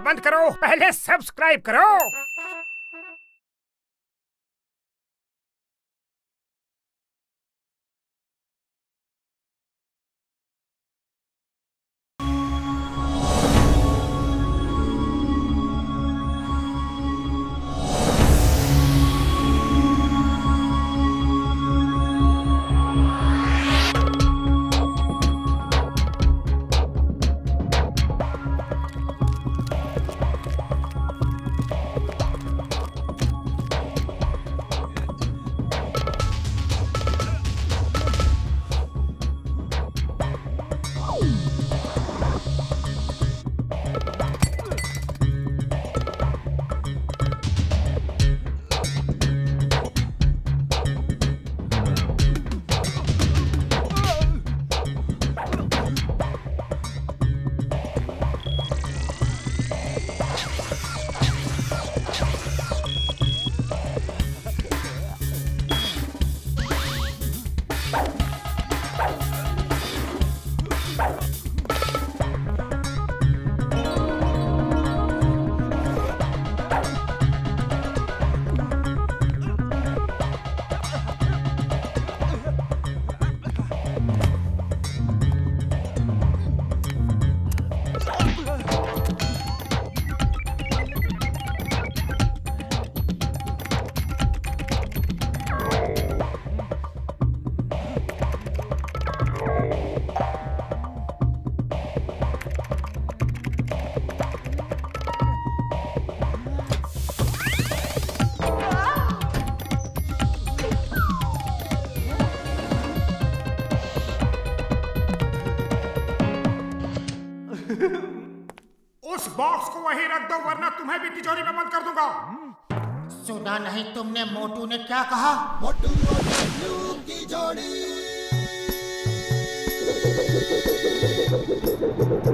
बंद करो, पहले सब्सक्राइब करो। उस बॉक्स को वहीं रख दो वरना तुम्हें भी तिजोरी में बंद कर दूंगा। सुना नहीं तुमने मोटू ने क्या कहा? मोटू और पतलू की जोड़ी,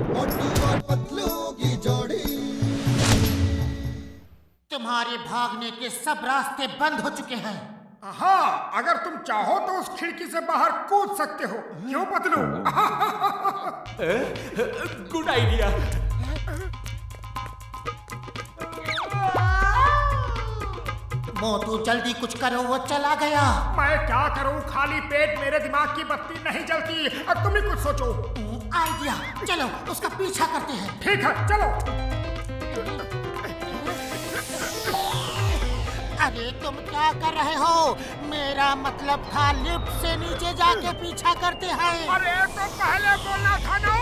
मोटू और पतलू की जोड़ी। तुम्हारे भागने के सब रास्ते बंद हो चुके हैं। हाँ, अगर तुम चाहो तो उस खिड़की से बाहर कूद सकते हो। क्यों पतलू? Good idea. मोटू जल्दी कुछ करो, वो चला गया। मैं क्या करूं? खाली पेट मेरे दिमाग की बत्ती नहीं जलती। अब तुम ही कुछ सोचो। आइडिया, चलो उसका पीछा करते हैं। ठीक है, चलो। अरे तुम क्या कर रहे हो? मेरा मतलब था लिफ्ट से नीचे जाके पीछा करते हैं। अरे तो पहले बोलना था ना।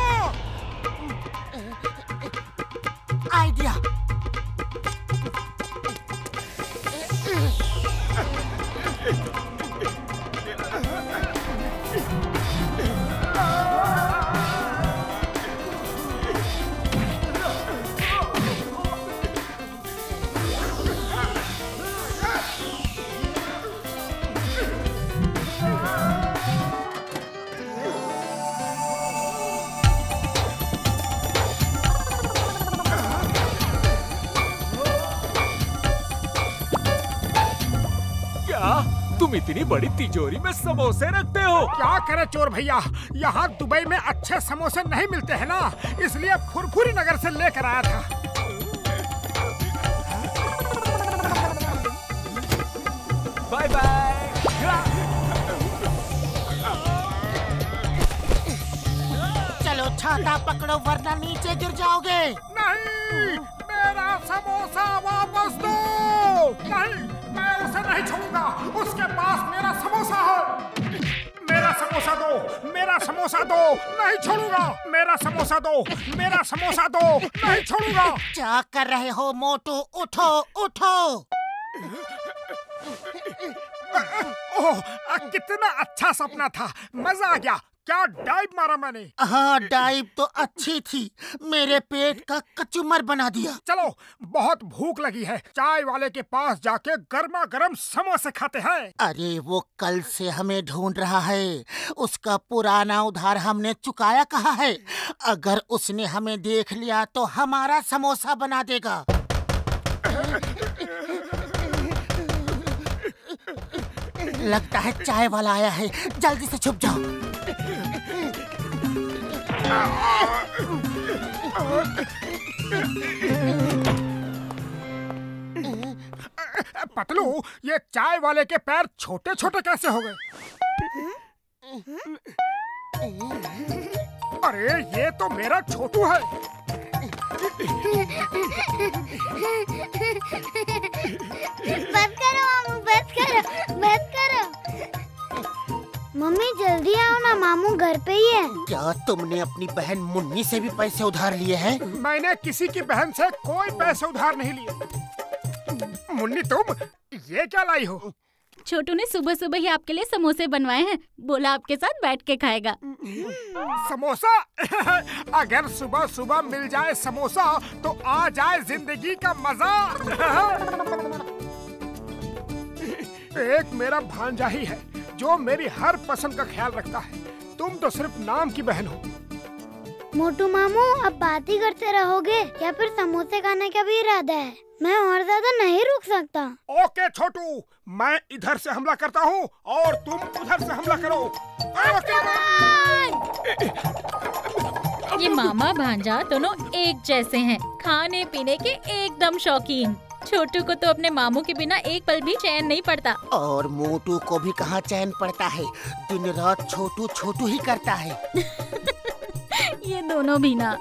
आइडिया, तुम इतनी बड़ी तिजोरी में समोसे रखते हो? क्या करे चोर भैया, यहाँ दुबई में अच्छे समोसे नहीं मिलते हैं ना, इसलिए फुरफुरी नगर से लेकर आया था। Bye bye. चलो छाता पकड़ो वरना नीचे गिर जाओगे। नहीं, मेरा समोसा वापस दो। नहीं, मैं उसे नहीं छोड़ूंगा। उसके पास मेरा समोसा है। मेरा समोसा दो, मेरा समोसा दो, नहीं छोड़ूंगा। मेरा समोसा दो, मेरा समोसा दो, नहीं छोड़ूंगा। क्या कर रहे हो मोटू? उठो उठो। ओह, कितना अच्छा सपना था, मजा आ गया। क्या डाइव मारा मैंने। हाँ, डाइव तो अच्छी थी, मेरे पेट का कचूमर बना दिया। चलो, बहुत भूख लगी है, चाय वाले के पास जाके गर्मा गर्म समोसे खाते हैं। अरे वो कल से हमें ढूंढ रहा है, उसका पुराना उधार हमने चुकाया कहाँ है। अगर उसने हमें देख लिया तो हमारा समोसा बना देगा। लगता है चाय वाला आया है, जल्दी से छुप जाओ। पतलू, ये चाय वाले के पैर छोटे छोटे कैसे हो गए? अरे ये तो मेरा छोटू है। बस करो मामू, बस करो, बस करो। मम्मी जल्दी आओ ना, मामू घर पे ही है। क्या तुमने अपनी बहन मुन्नी से भी पैसे उधार लिए हैं? मैंने किसी की बहन से कोई पैसे उधार नहीं लिए। मुन्नी तुम ये क्या लाई हो? छोटू ने सुबह सुबह ही आपके लिए समोसे बनवाए हैं, बोला आपके साथ बैठ के खाएगा। समोसा? अगर सुबह सुबह मिल जाए समोसा तो आ जाए जिंदगी का मजा। एक मेरा भांजा ही है जो मेरी हर पसंद का ख्याल रखता है। तुम तो सिर्फ नाम की बहन हो। मोटू मामू अब बात ही करते रहोगे या फिर समोसे खाने का भी इरादा है? मैं और ज्यादा नहीं रुक सकता। ओके छोटू, मैं इधर से हमला करता हूँ और तुम उधर से हमला करो। ओके। ये मामा भांजा दोनों एक जैसे हैं, खाने पीने के एकदम शौकीन। छोटू को तो अपने मामू के बिना एक पल भी चैन नहीं पड़ता। और मोटू को भी कहाँ चैन पड़ता है, दिन रात छोटू छोटू ही करता है। ये दोनों भी ना।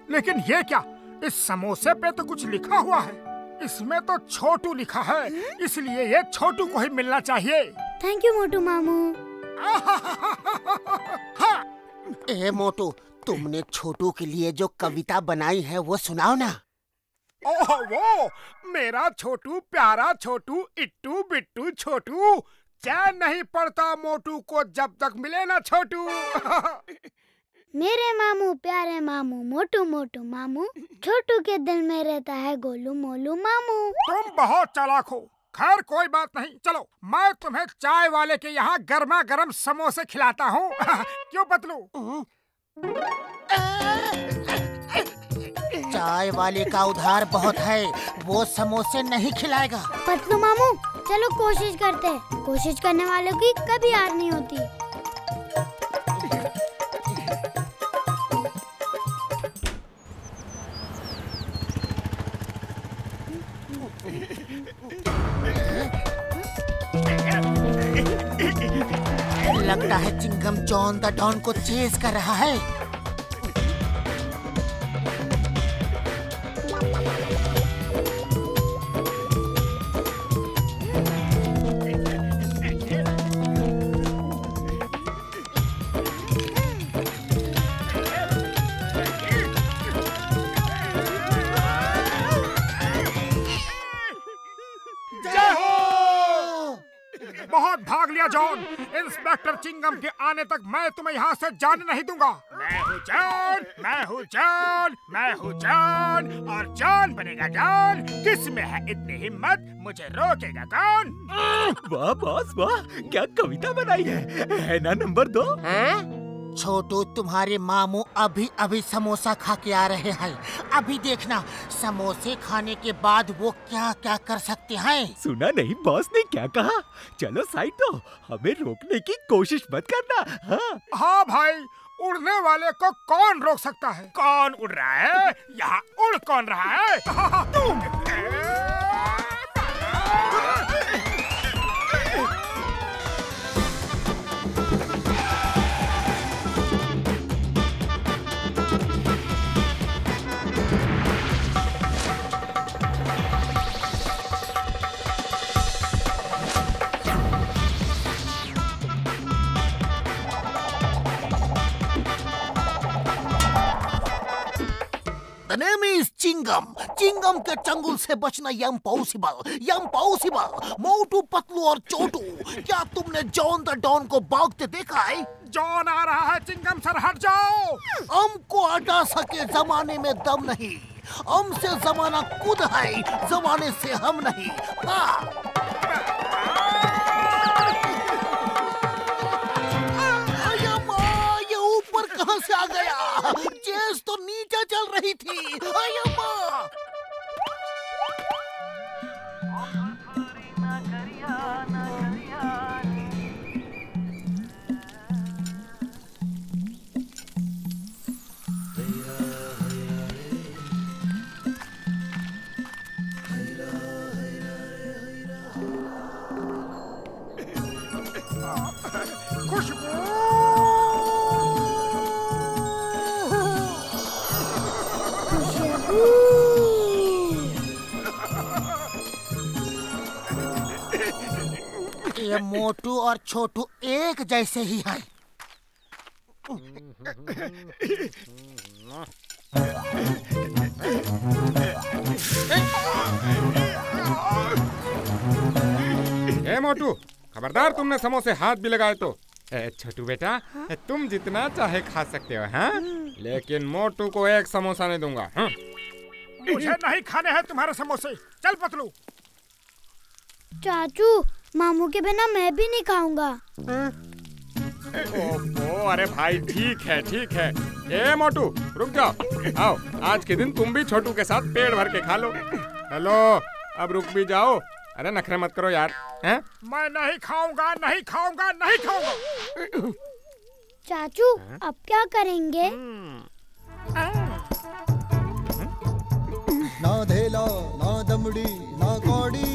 लेकिन ये क्या? इस समोसे पे तो कुछ लिखा हुआ है। इसमें तो छोटू लिखा है, इसलिए ये छोटू को ही मिलना चाहिए। थैंक यू मोटू मामू। हाँ। ए मोटू, तुमने छोटू के लिए जो कविता बनाई है वो सुनाओ ना। ओह वो मेरा छोटू, प्यारा छोटू, इट्टू बिट्टू छोटू, चैन नहीं पड़ता मोटू को जब तक मिले ना छोटू। मेरे मामू प्यारे मामू, मोटू मोटू मामू, छोटू के दिल में रहता है गोलू मोलू मामू। तुम बहुत चालाक हो। खैर कोई बात नहीं, चलो मैं तुम्हें चाय वाले के यहाँ गर्मा गर्म समोसे खिलाता हूँ। क्यों पतलू? चाय वाले का उधार बहुत है, वो समोसे नहीं खिलाएगा। पतलू मामू चलो कोशिश करते, कोशिश करने वालों की कभी हार नहीं होती। लगता है चिंगम जॉन द डॉन को चेज कर रहा है। बहुत भाग लिया जॉन। इंस्पेक्टर चिंगम के आने तक मैं तुम्हें यहाँ से जाने नहीं दूंगा। मैं हूँ जॉन, मैं हूँ जॉन, मैं हूँ जॉन, और जॉन बनेगा जॉन। किस में है इतनी हिम्मत, मुझे रोकेगा कौन? वाह बॉस वाह, क्या कविता बनाई है ना नंबर 2? छोटू, तुम्हारे मामू अभी अभी समोसा खा के आ रहे हैं। अभी देखना समोसे खाने के बाद वो क्या क्या कर सकते हैं। सुना नहीं बॉस ने क्या कहा? चलो साइड दो, हमें रोकने की कोशिश मत करना। हाँ भाई, उड़ने वाले को कौन रोक सकता है? कौन उड़ रहा है? यहाँ उड़ कौन रहा है? तुम। The name is Chingam. Chingum के चंगुल से बचना इम्पॉसिबल। मोटू पतलू और छोटू, क्या तुमने जॉन द डॉन को भागते देखा है? जॉन आ रहा है, चिंगम सर हट जाओ। हमको हटा सके जमाने में दम नहीं, हमसे जमाना खुद है, जमाने से हम नहीं। हाँ। ये ऊपर कहां से आ गया? चेस तो नीचे चल रही थी। ये मोटू और छोटू एक जैसे ही हैं। ए मोटू, खबरदार तुमने समोसे हाथ भी लगाए तो। छोटू बेटा, तुम जितना चाहे खा सकते हो, हाँ? लेकिन मोटू को एक समोसा नहीं दूंगा। हाँ? मुझे नहीं खाने हैं तुम्हारे समोसे। चल पतलू। चाचू, मामू के बिना मैं भी नहीं खाऊंगा। ओह, अरे भाई ठीक है। ए मोटू रुक जाओ, आओ आज के दिन तुम भी छोटू के साथ पेट भर के खा लो। हेलो, अब रुक भी जाओ। अरे नखरे मत करो यार। हैं? मैं नहीं खाऊंगा। चाचू, अब क्या करेंगे? ना धेला ना दमड़ी ना कौड़ी,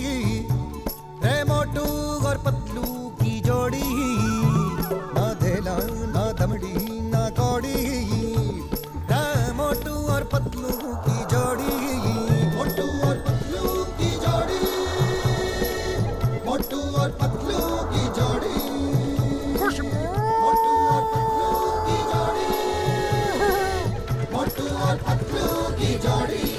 रे मोटू और पतलू की जोड़ी। ना धेला ना दमड़ी ना कौड़ी, रे मोटू और पतलू की जोड़ी। मोटू और पतलू की जोड़ी, मोटू और पतलू की जोड़ी, खुशबू। मोटू और पतलू की जोड़ी, मोटू और पतलू की जोड़ी।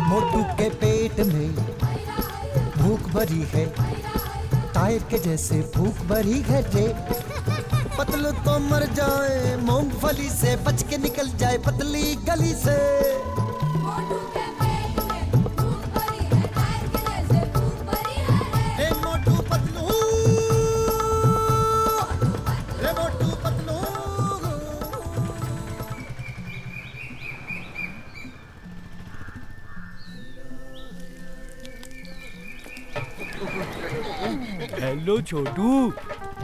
मोटू के पेट में भूख भरी है, टायर के जैसे भूख भरी है रे। पतलू तो मर जाए, मूंगफली से बच के निकल जाए पतली गली से। मोटू के पेट में भूख भरी है, टायर के जैसे भूख भरी है रे। मोटू पतलू, रे मोटू पतलू। हेलो छोटू,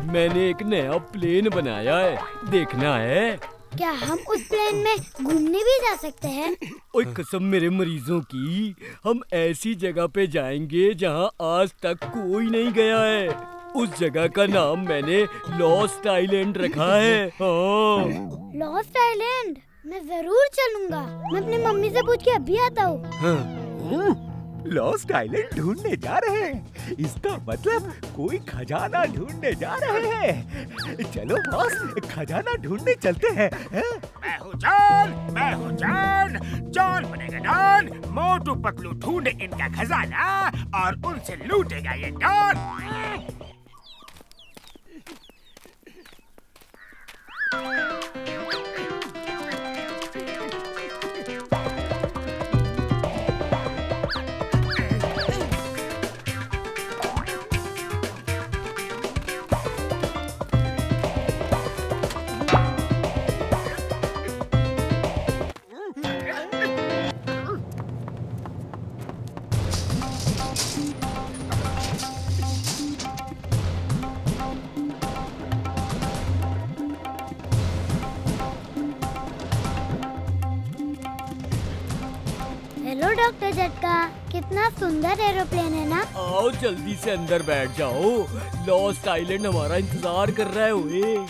मैंने एक नया प्लेन बनाया है, देखना है? क्या हम उस प्लेन में घूमने भी जा सकते हैं? ओए कसम मेरे मरीजों की, हम ऐसी जगह पे जाएंगे जहां आज तक कोई नहीं गया है। उस जगह का नाम मैंने लॉस्ट आइलैंड रखा है। हाँ। Lost island? मैं जरूर चलूंगा। मैं अपनी मम्मी से पूछ के अभी आता हूँ। हाँ। लॉस्ट आइलैंड ढूंढने जा रहे हैं, इसका मतलब कोई खजाना ढूंढने जा रहे हैं। चलो बॉस, खजाना ढूंढने चलते हैं। मैं हूँ जॉन बनेगा डॉन। मोटू पतलू ढूंढे इनका खजाना और उनसे लूटेगा ये डॉन। हेलो डॉक्टर झटका, कितना सुंदर एरोप्लेन है ना। आओ जल्दी से अंदर बैठ जाओ, लॉस्ट आइलैंड हमारा इंतजार कर रहा है। ओए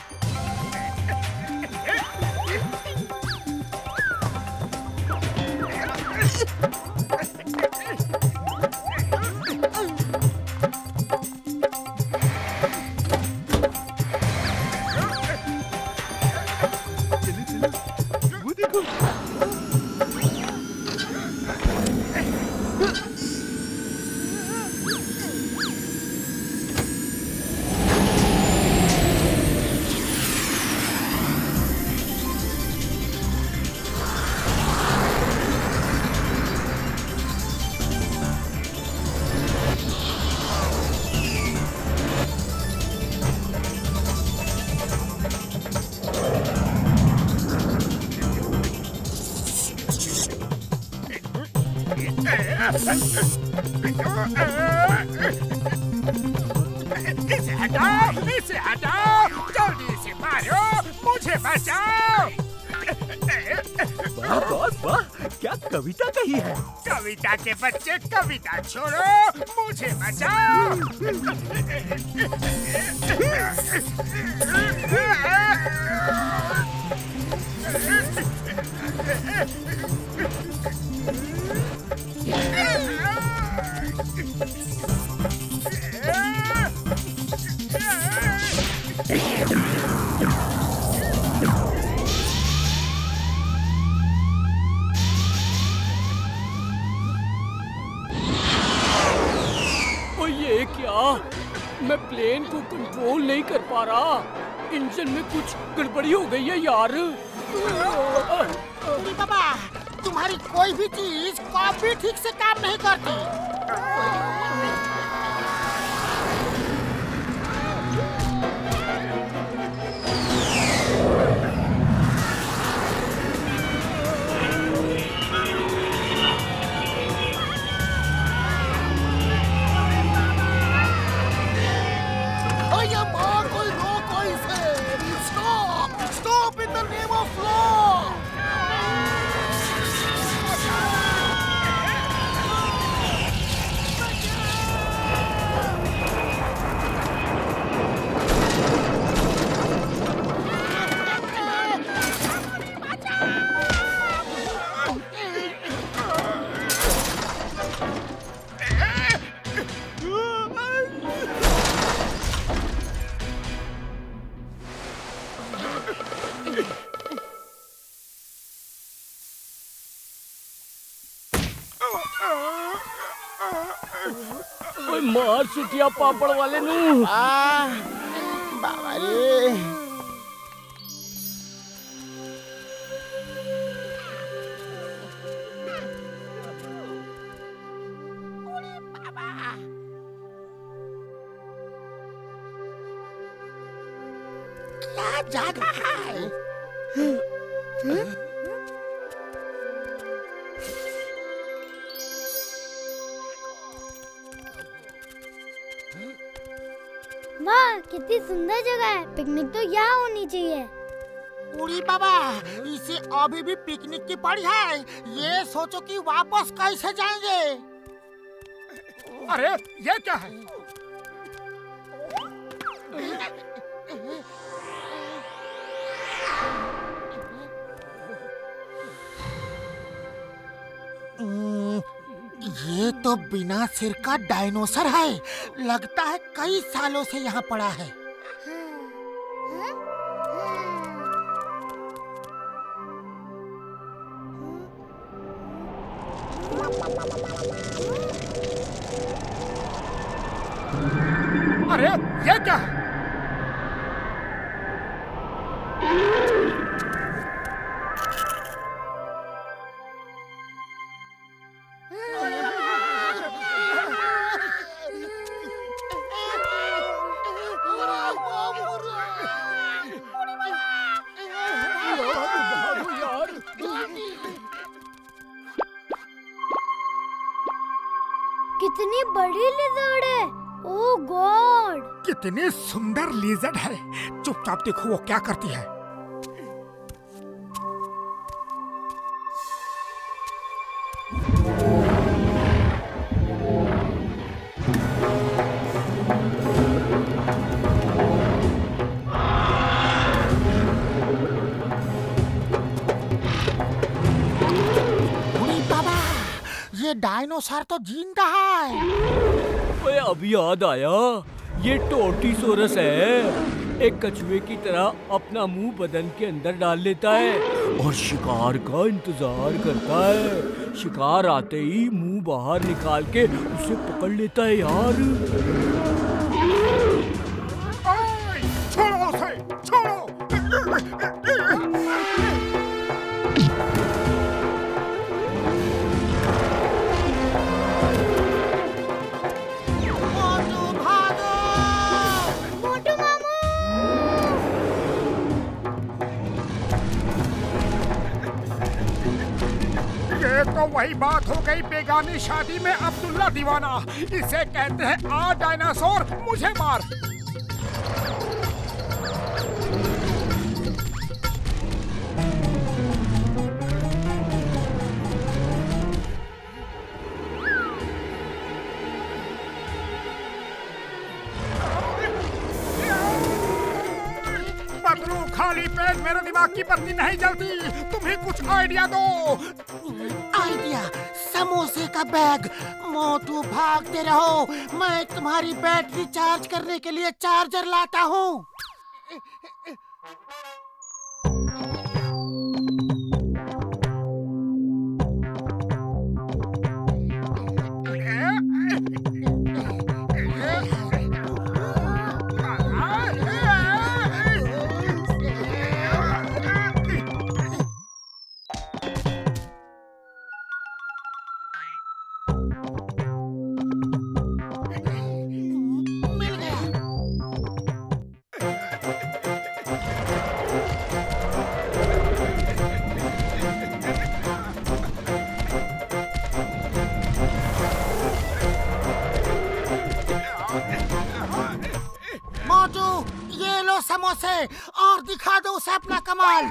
इसे हटाओ, जल्दी से मारो, मुझे बचाओ। वाह बॉस वाह, क्या कविता कही है। कविता के बच्चे कविता छोड़ो, मुझे बचाओ। ये क्या, मैं प्लेन को कंट्रोल नहीं कर पा रहा। इंजन में कुछ गड़बड़ी हो गई है यार। बाबा, तुम्हारी कोई भी चीज कभी ठीक से काम नहीं करती। Stop in the name of law! मार सुटिया पापड़ वाले नू। बाबा रे। क्या जागा है? वाह, कितनी सुंदर जगह है। पिकनिक तो यहाँ होनी चाहिए। उड़ी बाबा, इसे अभी भी पिकनिक की पड़ी है। ये सोचो कि वापस कैसे जाएंगे। अरे ये क्या है? ये तो बिना सिर का डायनोसर है। लगता है कई सालों से यहाँ पड़ा है। अरे ये क्या है? कितनी बड़ी लिजर्ड है। ओह गॉड, कितनी सुंदर लिजर्ड है। चुपचाप देखो वो क्या करती है। ये डायनोसर तो जिंदा है। ओए अभी याद आया, ये टोर्टिसोरस है। एक कछुए की तरह अपना मुंह बदन के अंदर डाल लेता है और शिकार का इंतजार करता है। शिकार आते ही मुंह बाहर निकाल के उसे पकड़ लेता है यार। छोड़ो उसे, छोड़ो। ये तो तो वही बात हो गई बेगानी शादी में अब्दुल्ला दीवाना। इसे कहते हैं आ डायनासोर मुझे मार। खाली पेट मेरे दिमाग की बत्ती नहीं जलती। तुम ही कुछ आइडिया दो। आइडिया? समोसे का बैग। मोटू भागते रहो, मैं तुम्हारी बैटरी चार्ज करने के लिए चार्जर लाता हूँ। समोसे और दिखा दो उसे अपना कमाल।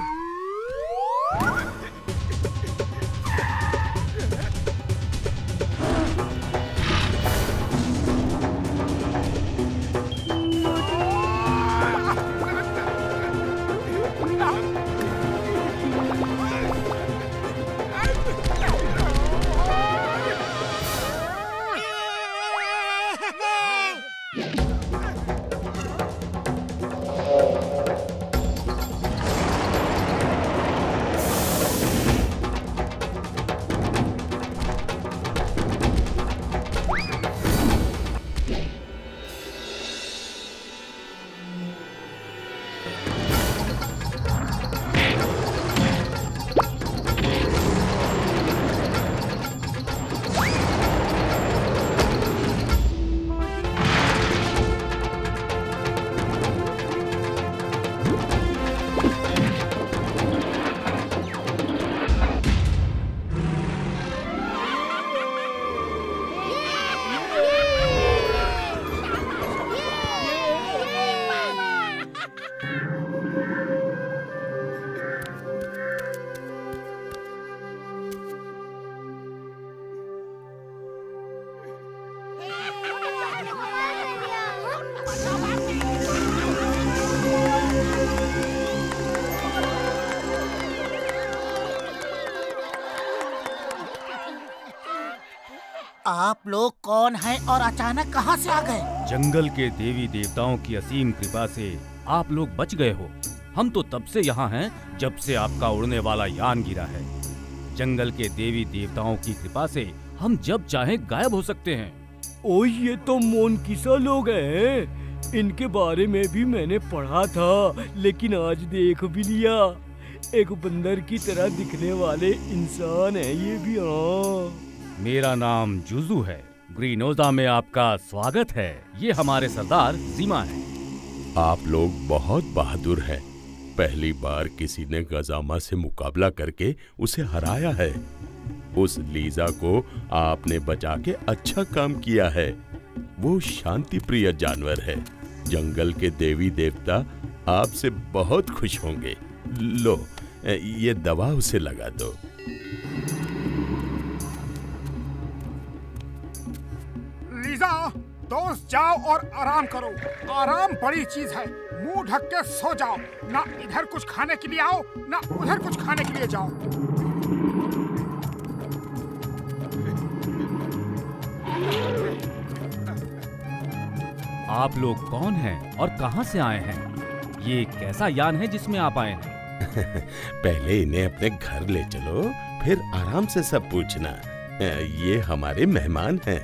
आप लोग कौन हैं और अचानक कहां से आ गए? जंगल के देवी देवताओं की असीम कृपा से आप लोग बच गए हो। हम तो तब से यहाँ हैं जब से आपका उड़ने वाला यान गिरा है। जंगल के देवी देवताओं की कृपा से हम जब चाहें गायब हो सकते हैं। ओ ये तो मोनकिसा लोग हैं। इनके बारे में भी मैंने पढ़ा था, लेकिन आज देख भी लिया। एक बंदर की तरह दिखने वाले इंसान है ये भी। हाँ, मेरा नाम जुजू है। ग्रीनोजा में आपका स्वागत है। ये हमारे सरदार जीमा हैं। आप लोग बहुत बहादुर हैं। पहली बार किसी ने गजामा से मुकाबला करके उसे हराया है। उस लीजा को आपने बचा के अच्छा काम किया है। वो शांति प्रिय जानवर है। जंगल के देवी देवता आपसे बहुत खुश होंगे। लो, ये दवा उसे लगा दो। लीजा, दोस्त जाओ और आराम करो। आराम बड़ी चीज है। मुंह ढक के सो जाओ। ना इधर कुछ खाने के लिए आओ, ना उधर कुछ खाने के लिए जाओ। आप लोग कौन हैं और कहां से आए हैं? ये कैसा यान है जिसमें आप आए हैं? पहले इन्हें अपने घर ले चलो, फिर आराम से सब पूछना। ये हमारे मेहमान हैं।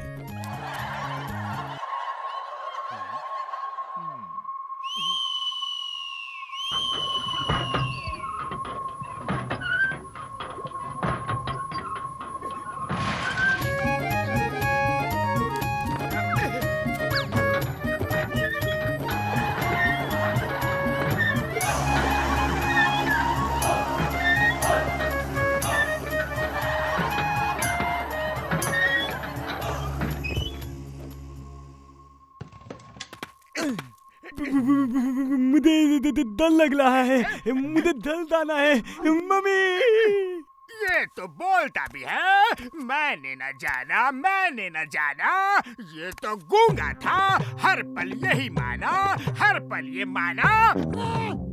मुझे डर लग रहा है, मुझे डर जाना है मम्मी। ये तो बोलता भी है, मैंने न जाना, मैंने न जाना। ये तो गूंगा था, हर पल यही माना, हर पल ये माना।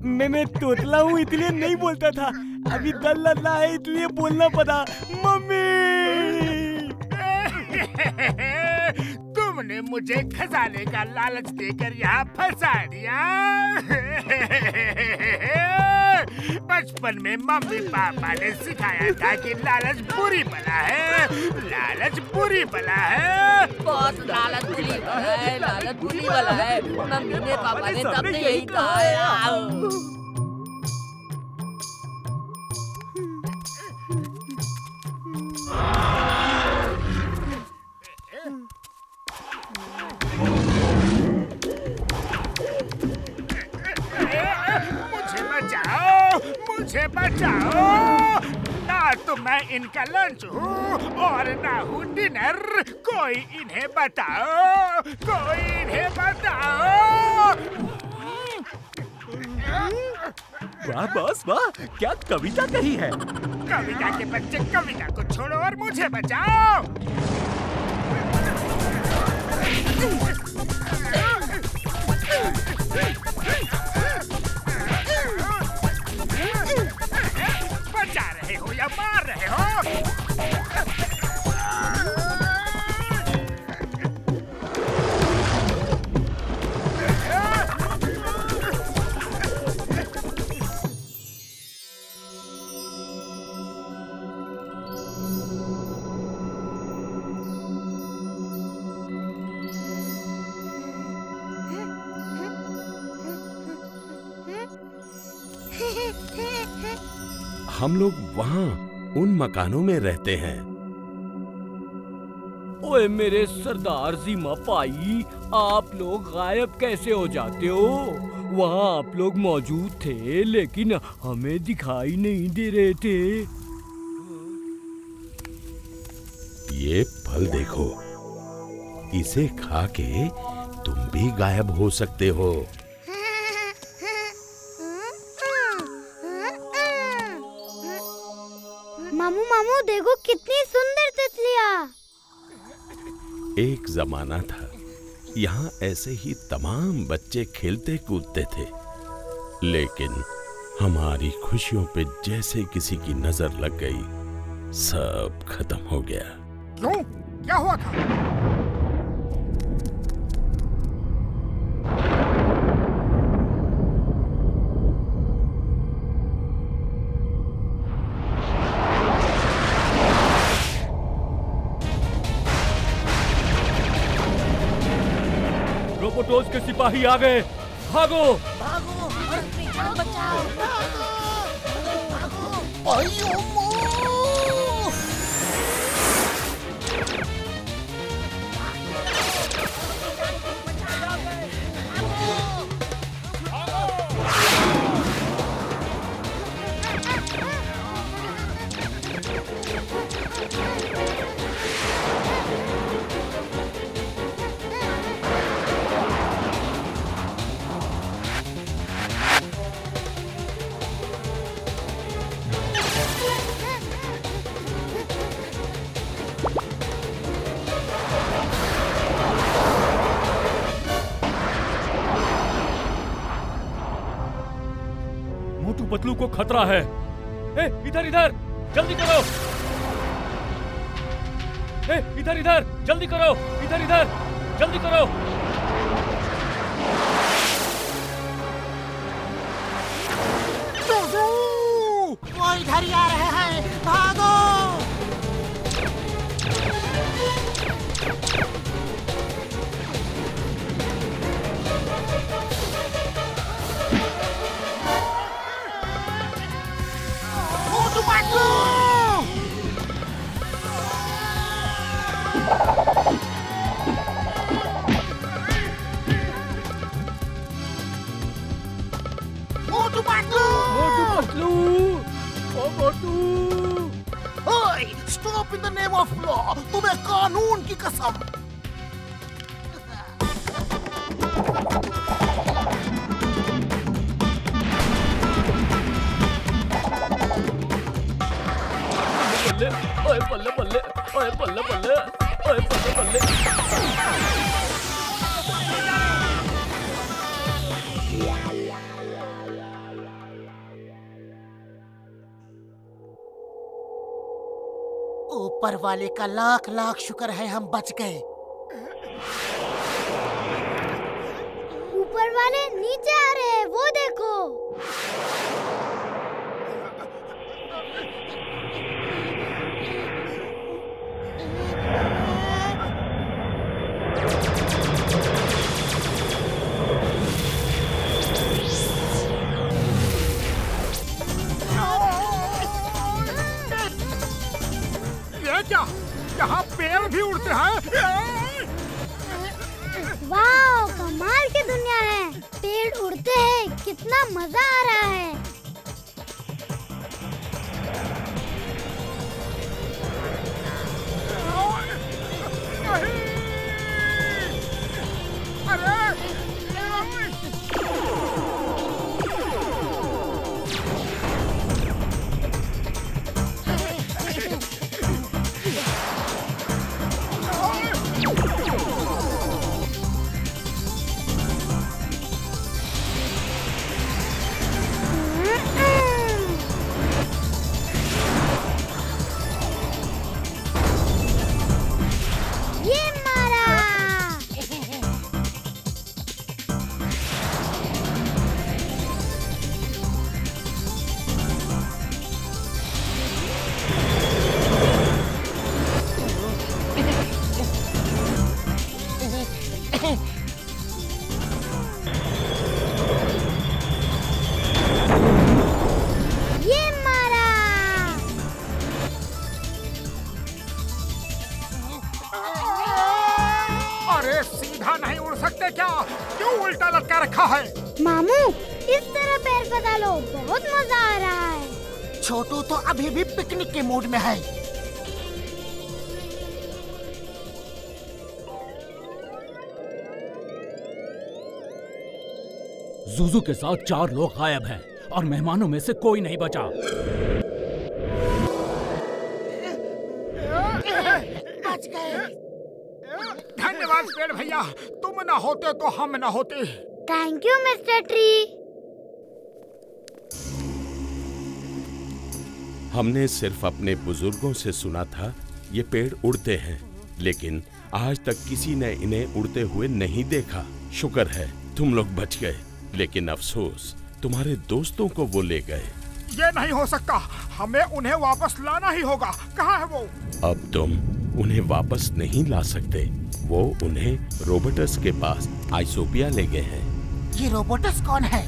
मैं तोतला हूँ इसलिए नहीं बोलता था, अभी डर लग रहा है इसलिए बोलना पड़ा मम्मी। तुमने मुझे खजाने का लालच देकर यहाँ फंसा दिया। बचपन में मम्मी पापा ने सिखाया था कि लालच बुरी बला है, लालच बुरी बला है। बॉस लालच बुरी बला है, लालच बुरी बला है। मम्मी ने पापा ने सबने यही कहा है। मुझे बचाओ, ना तो मैं इनका लंच हूँ और ना हूँ डिनर। कोई इन्हें बताओ, कोई इन्हें बताओ। वाह बॉस वाह, क्या कविता कही है। कविता के बच्चे कविता को छोड़ो और मुझे बचाओ। बचा रहे हो या मार रहे हो? हम लोग वहाँ उन मकानों में रहते हैं। ओए मेरे सरदार जी मापाई, आप लोग गायब कैसे हो जाते हो? वहाँ आप लोग मौजूद थे लेकिन हमें दिखाई नहीं दे रहे थे। ये फल देखो, इसे खा के तुम भी गायब हो सकते हो। मामू मामू देखो कितनी सुंदर तितलियाँ। एक जमाना था, यहाँ ऐसे ही तमाम बच्चे खेलते कूदते थे, लेकिन हमारी खुशियों पे जैसे किसी की नजर लग गई, सब खत्म हो गया। क्यों? क्या हुआ था? रोबोटोस के सिपाही आ गए, भागो! भागो और बचाओ, बचाओ! मोटू पतलू को खतरा है। इधर इधर जल्दी करो! इधर इधर जल्दी करो! इधर इधर जल्दी करो! वो इधर ही आ रहे हैं, भागो! मोटू पतलू! मोटू पतलू! ओ मोटू! ओए, stop in the name of law! तुम्हें कानून की कसम! बल्ले बल्ले, ओए बल्ले बल्ले। ऊपर वाले का लाख लाख शुक्र है हम बच गए। ऊपर वाले नीचे आ रहे हैं, वो देखो। ये क्या? यहाँ पेड़ भी उड़ते हैं? वाह, कमाल की दुनिया है। पेड़ उड़ते हैं, कितना मजा आ रहा है। मामू, इस तरह पैर फंसा लो, बहुत मजा आ रहा है। छोटू तो अभी भी पिकनिक के मूड में है। जुजू के साथ 4 लोग गायब हैं और मेहमानों में से कोई नहीं बचा। बच गए। धन्यवाद पेड़ भैया, तुम ना होते तो हम ना होते। Thank you mister tree. हमने सिर्फ अपने बुजुर्गों से सुना था ये पेड़ उड़ते हैं, लेकिन आज तक किसी ने इन्हें उड़ते हुए नहीं देखा। शुक्र है तुम लोग बच गए, लेकिन अफसोस तुम्हारे दोस्तों को वो ले गए। ये नहीं हो सकता, हमें उन्हें वापस लाना ही होगा। कहाँ है वो? अब तुम उन्हें वापस नहीं ला सकते। वो उन्हें रोबोटस के पास आइसोपिया ले गए हैं। ये रोबोटस कौन है?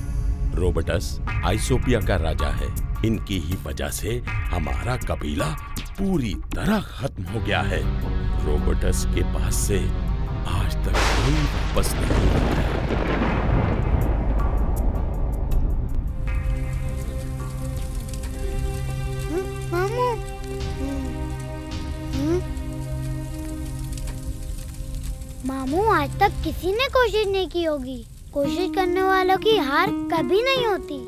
रोबोटस आइसोपिया का राजा है। इनकी ही वजह से हमारा कबीला पूरी तरह खत्म हो गया है। रोबोटस के पास से आज तक कोई वापस नहीं आया है। मामू, आज तक किसी ने कोशिश नहीं की होगी। कोशिश करने वालों की हार कभी नहीं होती।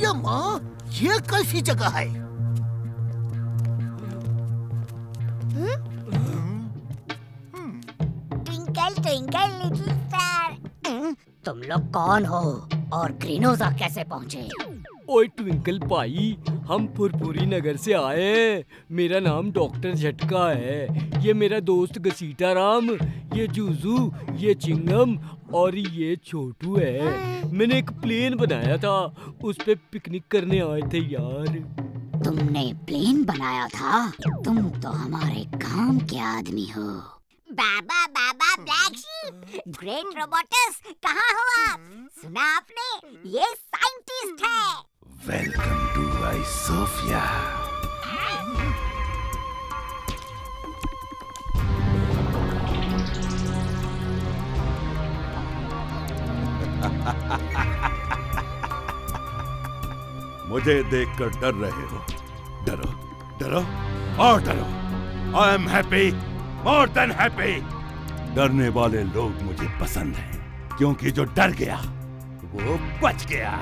ये माँ, ये कैसी जगह है? ट्विंकल ट्विंकल लिटिल स्टार, तुम लोग कौन हो और ग्रीनोजा कैसे पहुँचे? ओए ट्विंकल भाई, हम फुरफुरी नगर से आए हैं। मेरा नाम डॉक्टर झटका है। ये मेरा दोस्त घसीटा राम, ये जूजू, ये चिंगम और ये छोटू है। मैंने एक प्लेन बनाया था, उस पे पिकनिक करने आए थे यार। तुमने प्लेन बनाया था? तुम तो हमारे काम के आदमी हो। Baa baa black sheep, great robots, कहाँ हो आप? सुना आपने? ये साइंटिस्ट है। वेलकम टू आइसोफिया। मुझे देखकर डर रहे हो? डरो, डरो और डरो। I am happy, more than happy. डरने वाले लोग मुझे पसंद हैं, क्योंकि जो डर गया वो बच गया।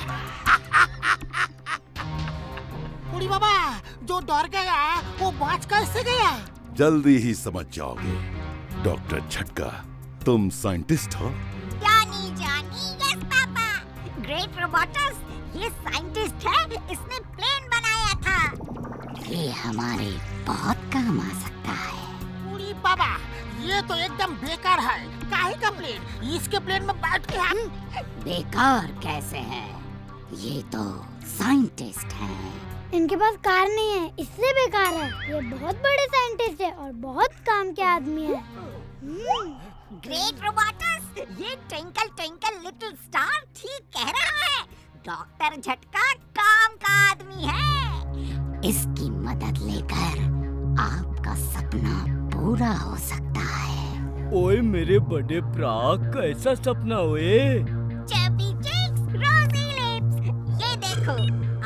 बूढ़ी बाबा, जो डर गया वो बच कैसे गया? जल्दी ही समझ जाओगे। डॉक्टर झटका, तुम साइंटिस्ट हो? जानी जानी, यस पापा। ग्रेट रोबोटस, ये साइंटिस्ट है, इसने प्लेन बनाया था। ये हमारे बहुत काम आ सकता है। बूढ़ी बाबा, ये तो एकदम बेकार है। काहे का प्लेन? इसके प्लेन में बैठ के हम बेकार कैसे है? ये तो साइंटिस्ट है। इनके पास कार नहीं है, इसलिए बेकार है। ये बहुत बड़े साइंटिस्ट है और बहुत काम के आदमी है। ग्रेट रोबोटस, ये ट्विंकल ट्विंकल लिटिल स्टार ठीक कह रहा है। डॉक्टर झटका काम का आदमी है। इसकी मदद लेकर आपका सपना पूरा हो सकता है। ओए मेरे बड़े प्रा, कैसा सपना हुए? चबी चिक्स, रोजी लिप्स, ये देखो,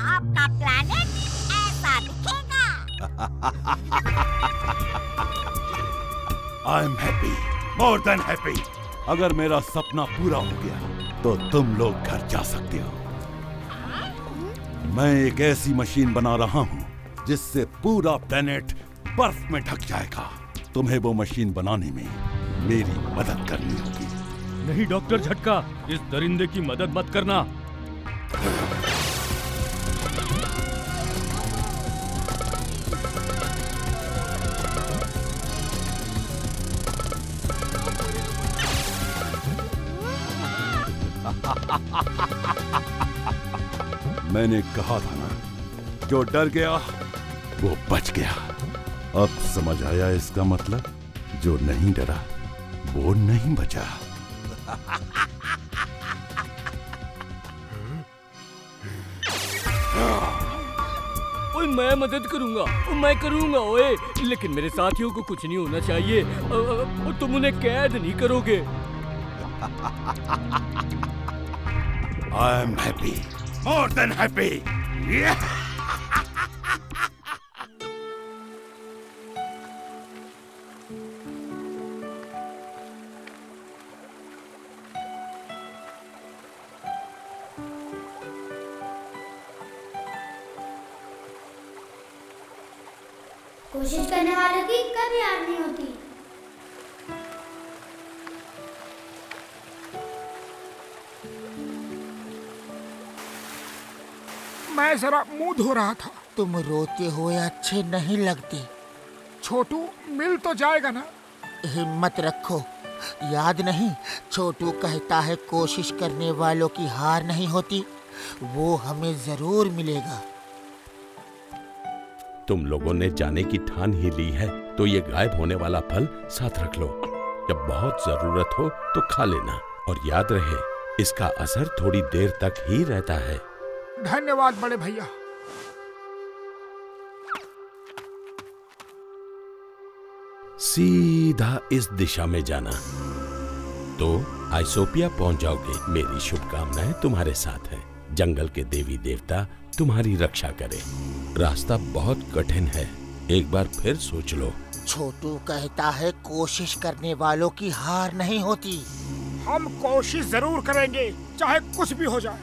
आपका प्लैनेट ऐसा दिखेगा। आई am happy, more than happy. अगर मेरा सपना पूरा हो गया तो तुम लोग घर जा सकते हो। मैं एक ऐसी मशीन बना रहा हूँ जिससे पूरा प्लेनेट बर्फ में ढक जाएगा। तुम्हें वो मशीन बनाने में मेरी मदद करनी होगी। नहीं डॉक्टर झटका, इस दरिंदे की मदद मत करना। मैंने कहा था ना, जो डर गया वो बच गया। अब समझ आया इसका मतलब? जो नहीं डरा वो नहीं बचा। ओए मैं मदद करूंगा, मैं करूंगा ओए, लेकिन मेरे साथियों को कुछ नहीं होना चाहिए। तुम उन्हें कैद नहीं करोगे। आई am happy, more than happy. कोशिश करने वालों की कभी हार नहीं होती। मैं जरा मुंह धो रहा था। तुम रोते हुए अच्छे नहीं लगते। छोटू मिल तो जाएगा ना? हिम्मत रखो। याद नहीं, छोटू कहता है कोशिश करने वालों की हार नहीं होती। वो हमें जरूर मिलेगा। तुम लोगों ने जाने की ठान ही ली है तो ये गायब होने वाला फल साथ रख लो। जब बहुत जरूरत हो तो खा लेना, और याद रहे इसका असर थोड़ी देर तक ही रहता है। धन्यवाद बड़े भैया। सीधा इस दिशा में जाना तो आइसोपिया पहुंच जाओगे। मेरी शुभकामनाएं तुम्हारे साथ हैं। जंगल के देवी देवता तुम्हारी रक्षा करे। रास्ता बहुत कठिन है, एक बार फिर सोच लो। छोटू कहता है कोशिश करने वालों की हार नहीं होती। हम कोशिश जरूर करेंगे, चाहे कुछ भी हो जाए।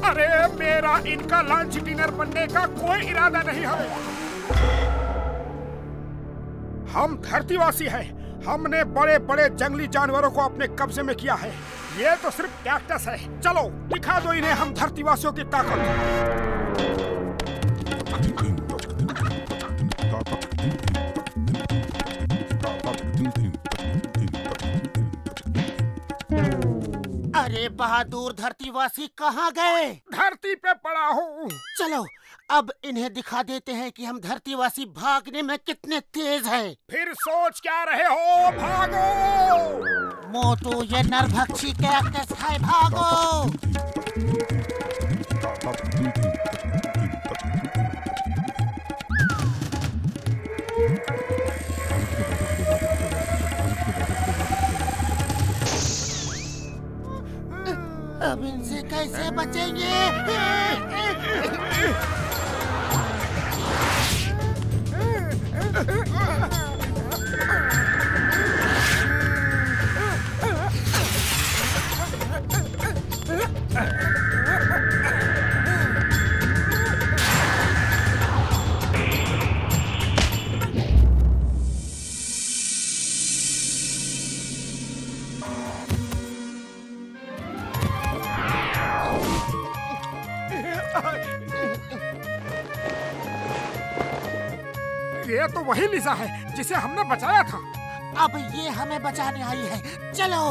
अरे मेरा इनका लंच डिनर बनने का कोई इरादा नहीं है। हम धरतीवासी हैं। हमने बड़े बड़े जंगली जानवरों को अपने कब्जे में किया है। ये तो सिर्फ कैक्टस है। चलो दिखा दो इन्हें हम धरतीवासियों की ताकत। अरे बहादुर धरतीवासी कहाँ गए? धरती पे पड़ा हूँ। चलो अब इन्हें दिखा देते हैं कि हम धरतीवासी भागने में कितने तेज हैं। फिर सोच क्या रहे हो? भागो! मोटू ये नरभक्षी कैक्टस है, भागो! अब इनसे कैसे बचेंगे? ये तो वही लीजा है जिसे हमने बचाया था। अब ये हमें बचाने आई है। चलो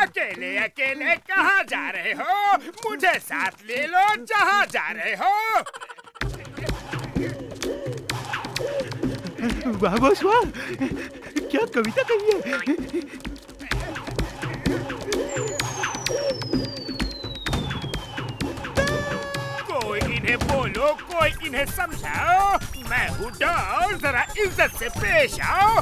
अकेले अकेले कहाँ जा रहे हो? मुझे साथ ले लो जहाँ जा रहे हो। वाह बॉस वाह, क्या कविता कही है। कोई इन्हें बोलो, कोई इन्हें समझाओ। मैं हूँ डॉल, जरा इज्जत से पेश आओ।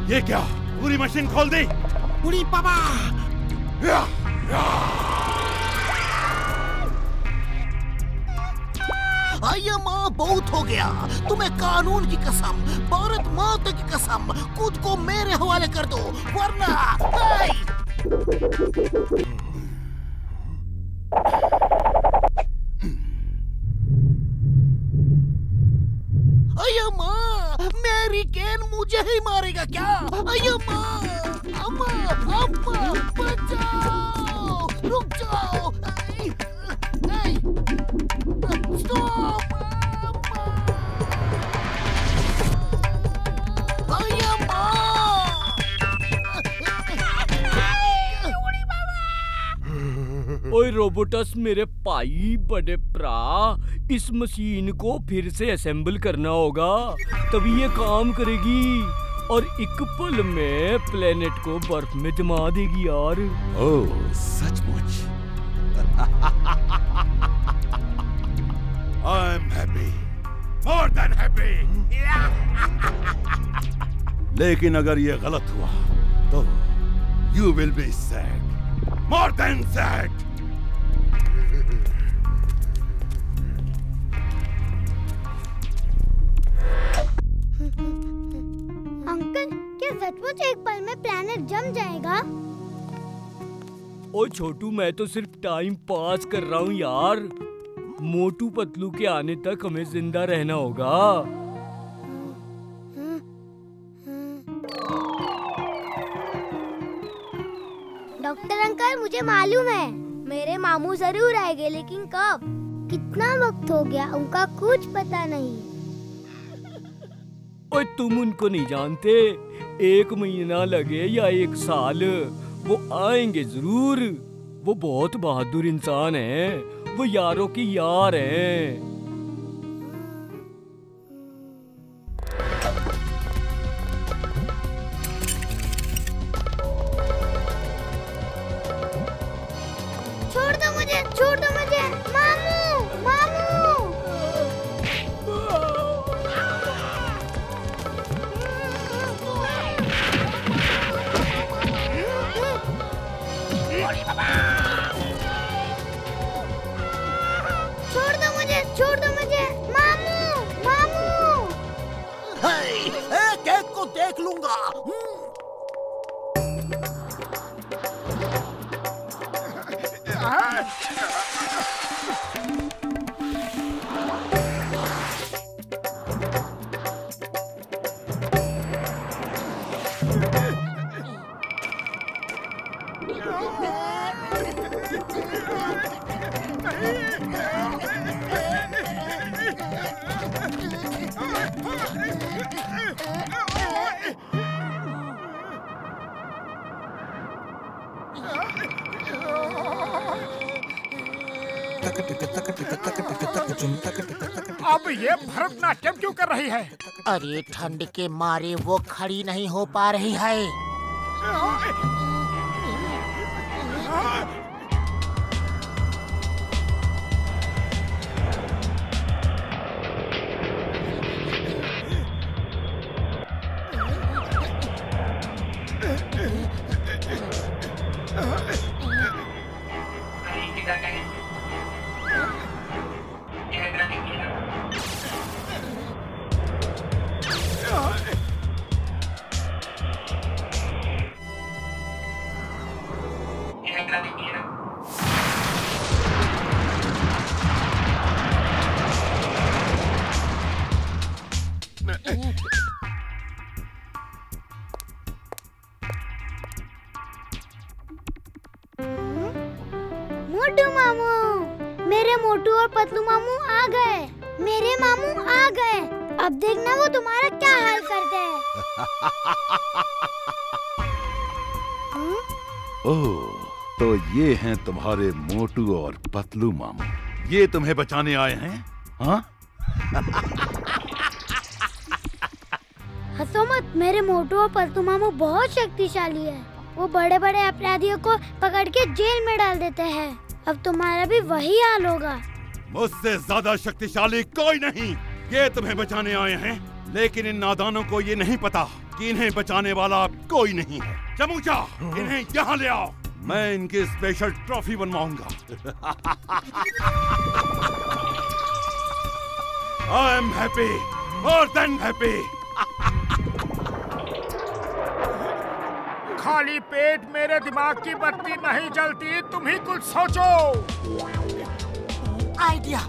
ये क्या? पूरी मशीन खोल दी। उड़ी पापा। आया माँ, बहुत हो गया। तुम्हें कानून की कसम, भारत माता की कसम, खुद को मेरे हवाले कर दो वरना। आया माँ, मेरी कैन मुझे ही मारेगा क्या? आया माँ, अम्मा, अम्मा, बचाओ, रुक जाओ। स्टॉप! आया माँ! ओए रोबोटस मेरे भाई बड़े प्रा, इस मशीन को फिर से असेंबल करना होगा, तभी ये काम करेगी और एक पल में प्लेनेट को बर्फ में जमा देगी यार। ओह सचमुच। I'm happy, more than happy. लेकिन अगर ये गलत हुआ तो you will be sad, more than sad. Uncle, क्या सचमुच एक पल में प्लैनेट जम जाएगा? ओ छोटू, मैं तो सिर्फ टाइम पास कर रहा हूँ यार। मोटू पतलू के आने तक हमें जिंदा रहना होगा। डॉक्टर अंकल, मुझे मालूम है मेरे मामू जरूर आएंगे, लेकिन कब? कितना वक्त हो गया उनका कुछ पता नहीं। ओए तुम उनको नहीं जानते, 1 महीना लगे या 1 साल, वो आएंगे जरूर। वो बहुत बहादुर इंसान हैं, वो यारों की यार हैं। छोड़ दो मुझे, छोड़ दो मुझे, मामू, मामू। छोड़ दो मुझे, छोड़ दो मुझे, मामू, मामू। केक को देख लूंगा। अब ये भरतनाट्यम क्यों कर रही है? अरे ठंड के मारे वो खड़ी नहीं हो पा रही है। मोटू मामू, मेरे मोटू और पतलू मामू आ गए। मेरे मामू आ गए। अब देखना वो तुम्हारा क्या हाल करते हैं। ओह, तो ये हैं तुम्हारे मोटू और पतलू मामू। ये तुम्हें बचाने आए हैं, हाँ? हंसो मत, मेरे मोटू और पतलू मामू बहुत शक्तिशाली है। वो बड़े बड़े अपराधियों को पकड़ के जेल में डाल देते हैं। अब तुम्हारा भी वही हाल होगा। मुझसे ज्यादा शक्तिशाली कोई नहीं। ये तुम्हें बचाने आए हैं, लेकिन इन नादानों को ये नहीं पता कि इन्हें बचाने वाला कोई नहीं है। चमूचा, इन्हें यहाँ ले आओ। मैं इनकी स्पेशल ट्रॉफी बनवाऊंगा। I am happy, more than happy. खाली पेट मेरे दिमाग की बत्ती नहीं जलती, तुम ही कुछ सोचो। आइडिया।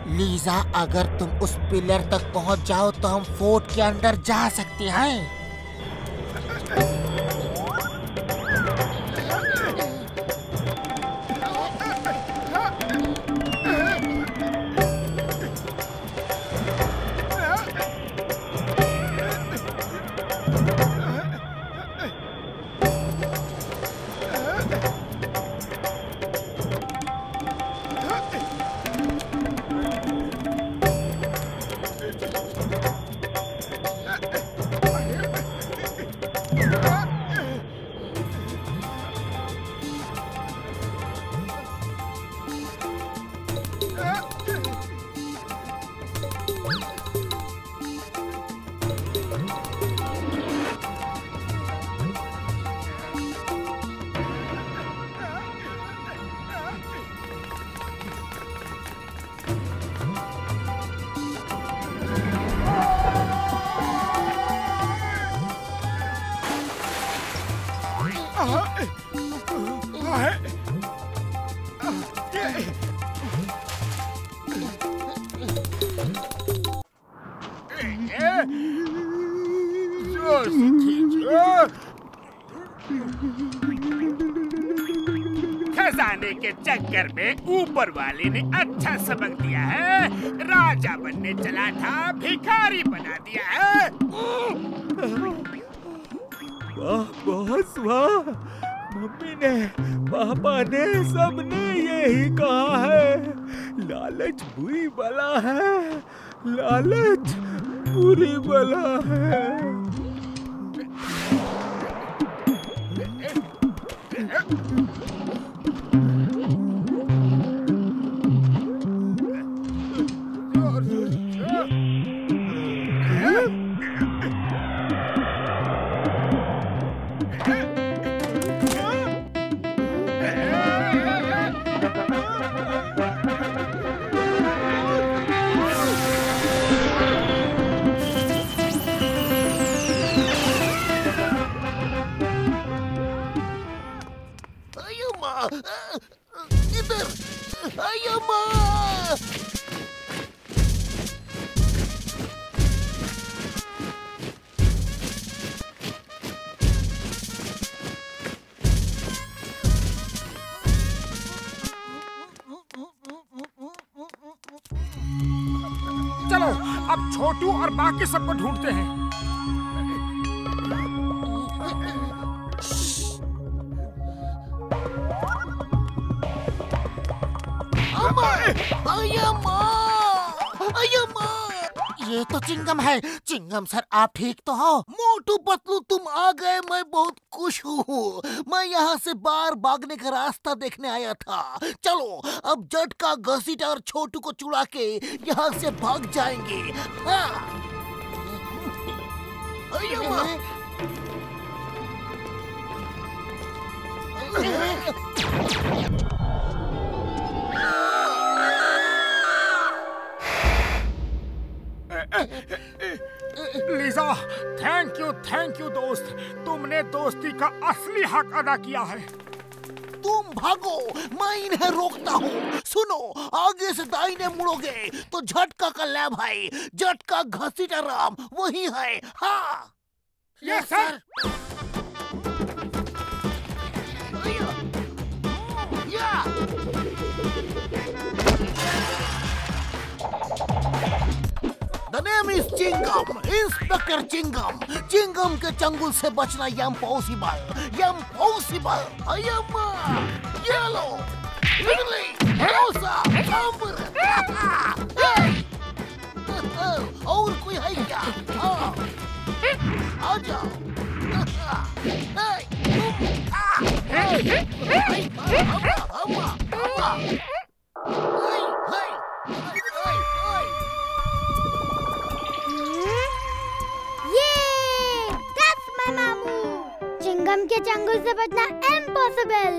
लीजा, अगर तुम उस पिलर तक पहुंच जाओ तो हम फोर्ट के अंदर जा सकते हैं। खजाने के चक्कर में ऊपर वाले ने अच्छा सबक दिया है। राजा बनने चला था, भिखारी बना दिया है। वाह बॉस वाह, मम्मी ने, पापा ने, सबने यही कहा है। लालच बुरी बला है, लालच बुरी बला है। चलो अब छोटू और बाकी सबको ढूंढते हैं। ये तो चिंगम है। चिंगम सर आप ठीक तो हो? मोटू पतलू तुम आ गए, मैं बहुत खुश हूँ। मैं यहाँ से बाहर भागने का रास्ता देखने आया था। चलो अब झटका, घसीटा और छोटू को चुड़ा के यहाँ से भाग जाएंगे। हाँ। लीजा, थैंक यू दोस्त। तुमने दोस्ती का असली हक अदा किया है। तुम भागो, मैं इन्हें रोकता हूँ। सुनो, आगे से दाहिने मुड़ोगे तो झटका का लैब है। झटका घसीटा राम वही है। हाँ yes sir. The name is Chingum, inspector Chingum. Chingum के चंगुल से बचना impossible. I am yellow, ugly, rosa, amber। और कोई है क्या? आ जाओ। चिंगम के चंगुल से बचना इम्पॉसिबल।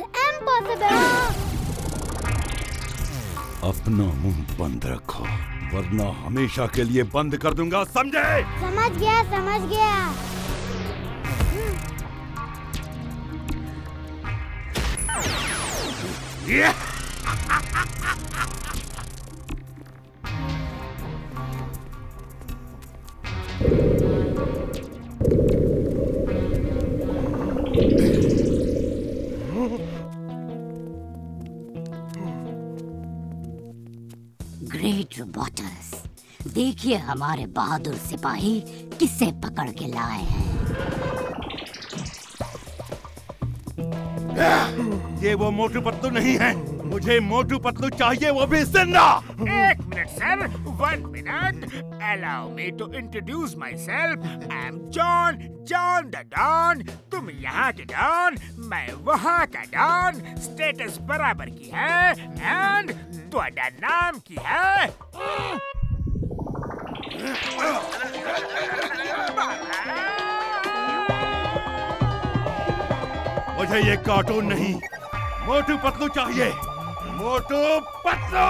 अपना मुंह बंद रखो, वरना हमेशा के लिए बंद कर दूंगा, समझे? समझ गया। ग्रेट रोबोटस, देखिए हमारे बहादुर सिपाही किसे पकड़ के लाए हैं। ये वो मोटू पतलू नहीं है। मुझे मोटू पतलू चाहिए, वो भी जिंदा। एक minute sir, 1 minute. Allow me to introduce myself. I am John the Don। तुम यहाँ के डॉन, मैं वहाँ का डॉन। स्टेटस बराबर की है। एंड तुम्हारा नाम की है? मुझे ये कार्टून नहीं, मोटू पतलू चाहिए। मोटू पतलू।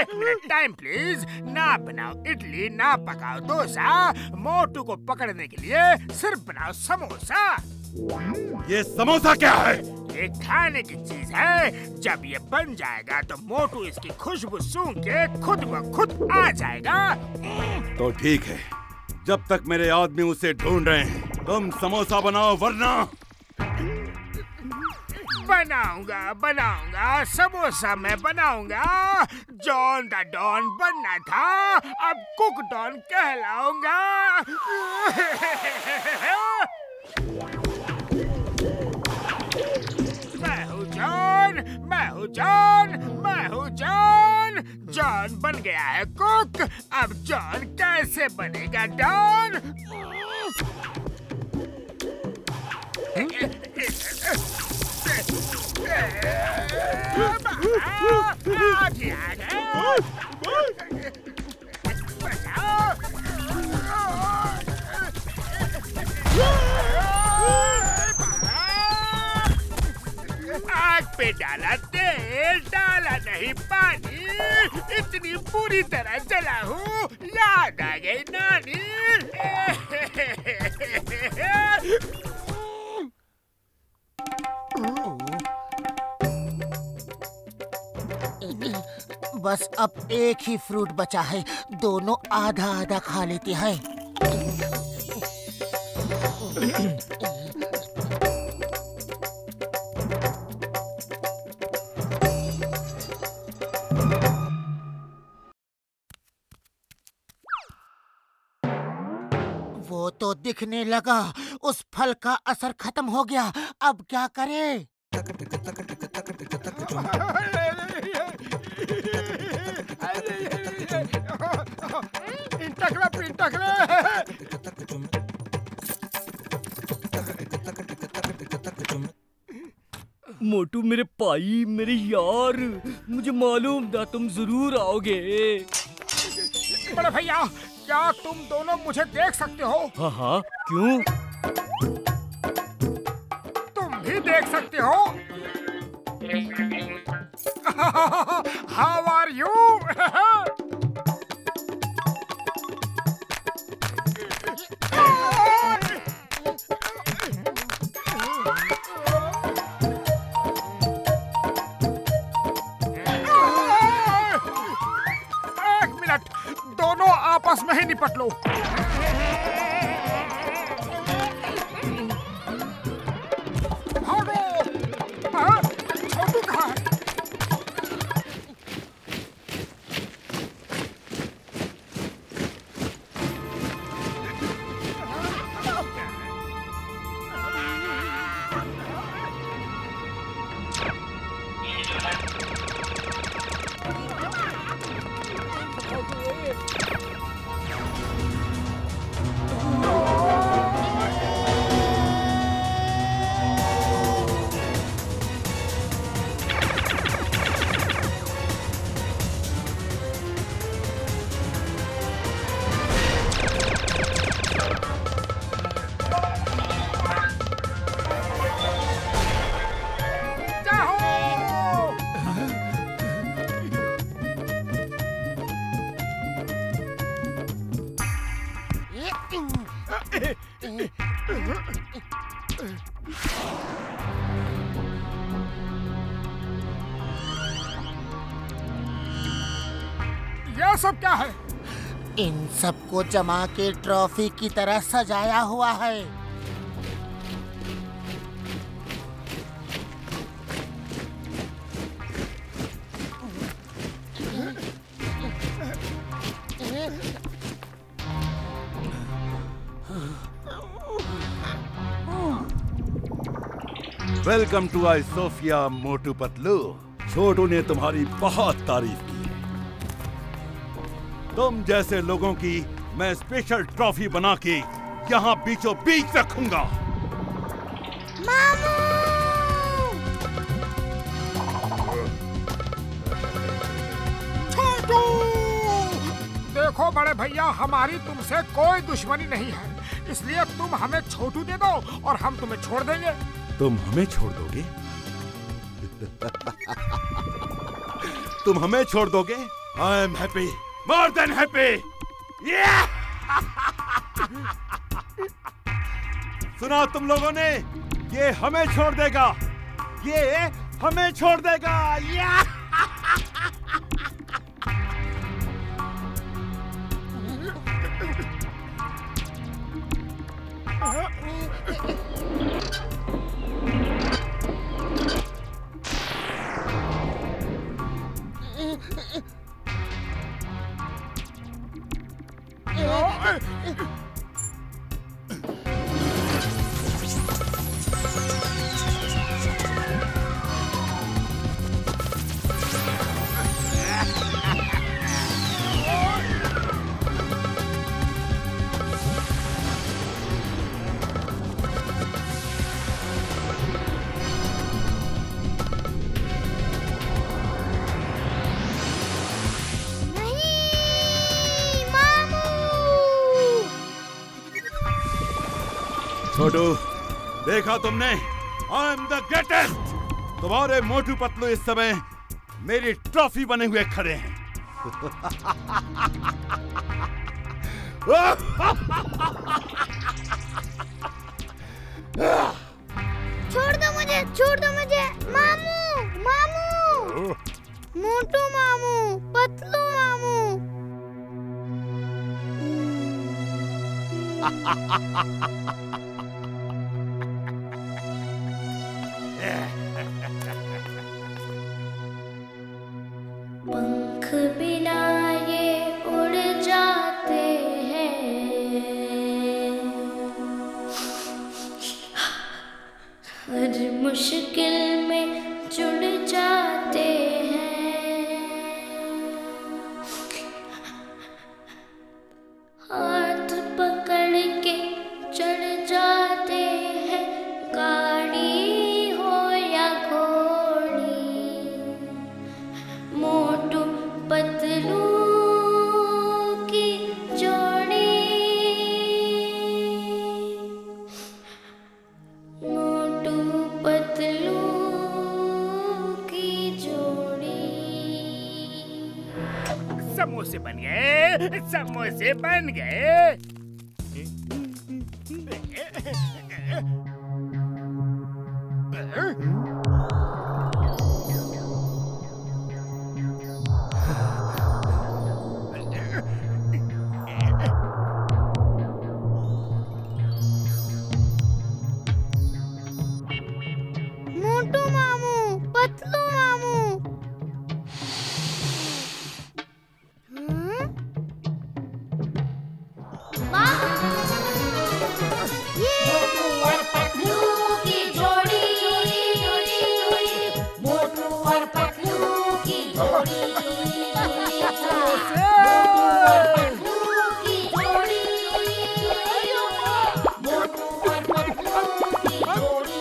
एक मिनट टाइम प्लीज। ना बनाओ इडली, ना पकाओ डोसा, मोटू को पकड़ने के लिए सिर्फ बनाओ समोसा। ये समोसा क्या है? एक खाने की चीज है। जब ये बन जाएगा तो मोटू इसकी खुशबू सूंघ के खुद ब खुद आ जाएगा। तो ठीक है, जब तक मेरे आदमी उसे ढूंढ रहे हैं तुम समोसा बनाओ, वरना बनाऊंगा समोसा मैं बनाऊंगा। जॉन द डॉन बनना था, अब कुक डॉन कहलाऊंगा। मैं हूँ जॉन। जॉन बन गया है कुक, अब जॉन कैसे बनेगा डॉन? आग पे डाला तेल, डाला नहीं पानी, इतनी बुरी तरह जला हूँ, याद आ गई नानी। बस अब एक ही फ्रूट बचा है, दोनों आधा आधा खा लेते हैं। वो तो दिखने लगा, उस फल का असर खत्म हो गया। अब क्या करें? मोटू मेरे भाई, मेरे यार, मुझे मालूम था तुम जरूर आओगे। बड़े भैया, क्या तुम दोनों मुझे देख सकते हो? हाँ, क्यों? तुम भी देख सकते हो। How are you? एक मिनट, दोनों आपस में ही निपट लो। भागो! छोटू कहाँ है? ये सब क्या है? इन सबको जमा के ट्रॉफी की तरह सजाया हुआ है। Welcome to I Sophia Motu Patlu. छोटू ने तुम्हारी बहुत तारीफ की है। तुम जैसे लोगों की मैं स्पेशल ट्रॉफी बना के यहाँ बीचों बीच रखूंगा। छोटू! देखो बड़े भैया, हमारी तुमसे कोई दुश्मनी नहीं है, इसलिए तुम हमें छोटू दे दो और हम तुम्हें छोड़ देंगे। तुम हमें छोड़ दोगे? तुम हमें छोड़ दोगे? आई am happy, more than happy. सुना तुम लोगों ने, ये हमें छोड़ देगा, ये हमें छोड़ देगा। छोटू, देखा तुमने, आई एम द ग्रेटेस्ट। तुम्हारे मोटू पतलू इस समय मेरी ट्रॉफी बने हुए खड़े हैं। छोड़ दो मुझे, छोड़ दो मुझे। मामू, मामू, मोटू मामू, पतलू मामू। पंख बिना ये उड़ जाते हैं, हर मुश्किल में जुड़ जाते हैं, हाथ पकड़ के चढ़ जाते हैं, गाड़ी हो या घोड़ी, मोटू पतलू की जोड़ी, मोटू पतलू की जोड़ी। समोसे बन गए, समोसे बन गए। मोटू मामू, पतलू मामू। मोटू और पतलू की जोड़ी, मोटू और पतलू की जोड़ी, मोटू और पतलू की जोड़ी, मोटू और पतलू की जोड़ी।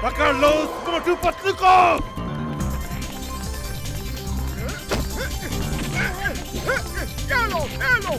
पकड़ लो उस मोटू पतलू को। चलो, चलो।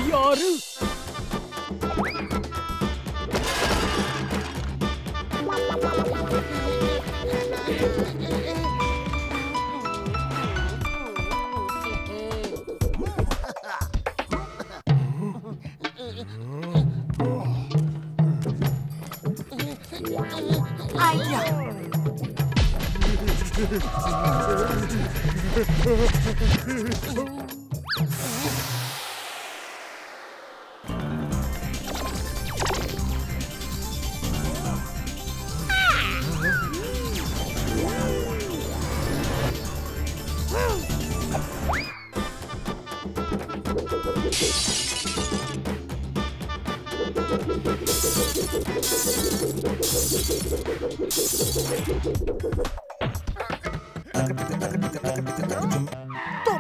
यार, तुम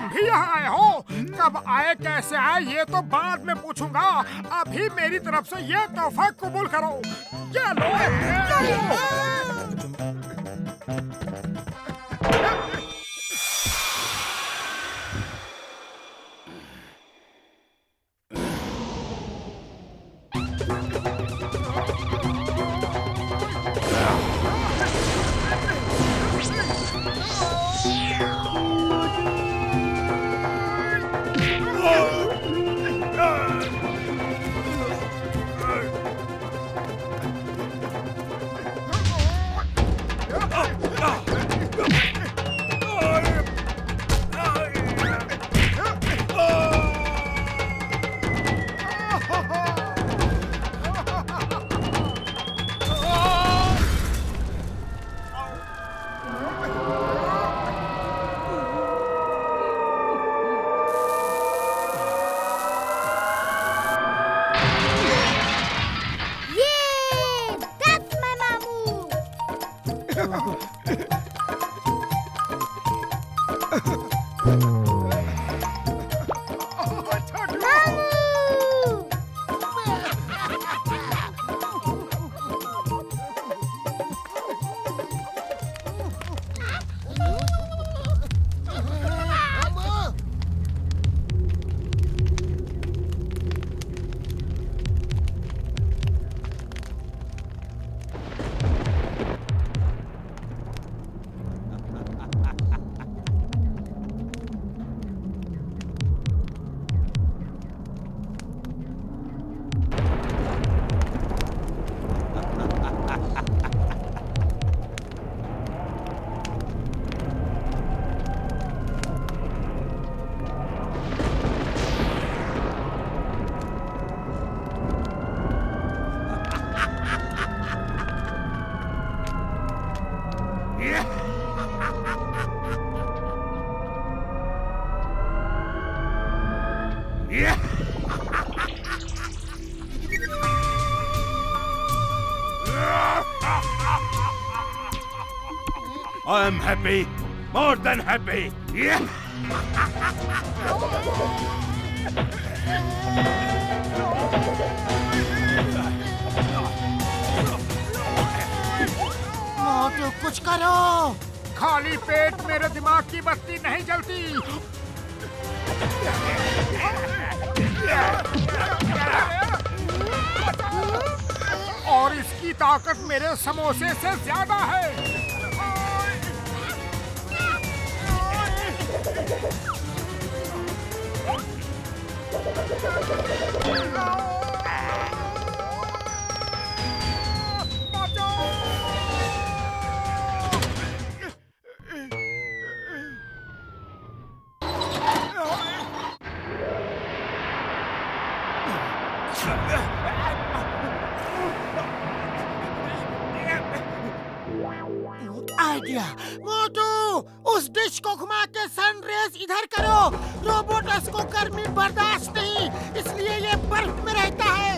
भी यहाँ आए हो? कब आए, कैसे आए, ये तो बाद में पूछूंगा। अभी मेरी तरफ से ये तोहफा कबूल करो। ये लो, ये लो। I am happy, more than happy. Yeah. मोटू कुछ करो। खाली पेट मेरे दिमाग की बत्ती नहीं जलती। और इसकी ताकत मेरे समोसे से ज्यादा है। आइडिया। मोटू, उस डिश को घुमा के सन रेज इधर करो। रोबोटस को गर्मी बर्दाश्त नहीं, इसलिए ये बर्फ में रहता है।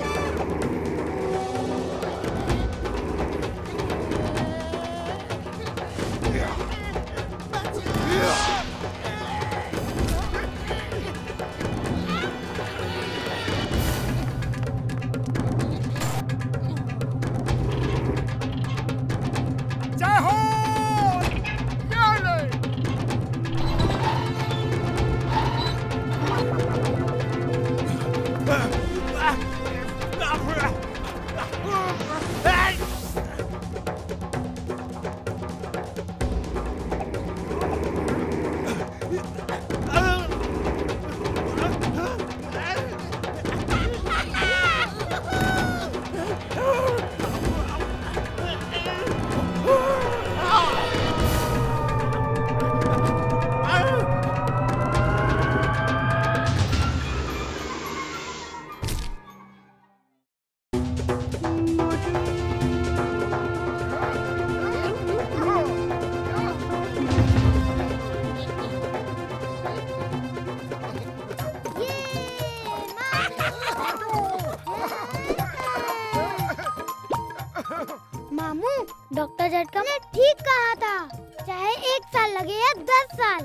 डॉक्टर झटका ने ठीक कहा था, चाहे 1 साल लगे या 10 साल,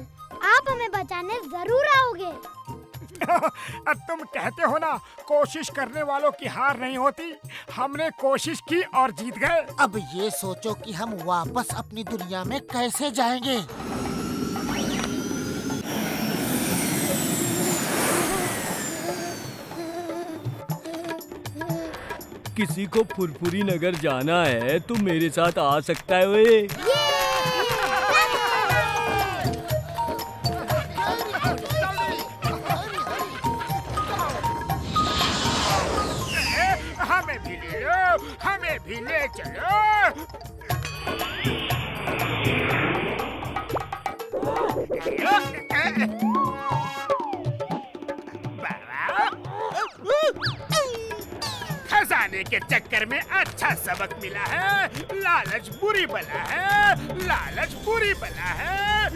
आप हमें बचाने जरूर आओगे। तुम कहते हो ना, कोशिश करने वालों की हार नहीं होती। हमने कोशिश की और जीत गए। अब ये सोचो कि हम वापस अपनी दुनिया में कैसे जाएंगे। किसी को फुरफुरी नगर जाना है तो मेरे साथ आ सकता है वे। हमें भी ले लो, हमें भी ले चलो। खजाने के चक्कर में अच्छा सबक मिला है। लालच बुरी बला है, लालच बुरी बला है।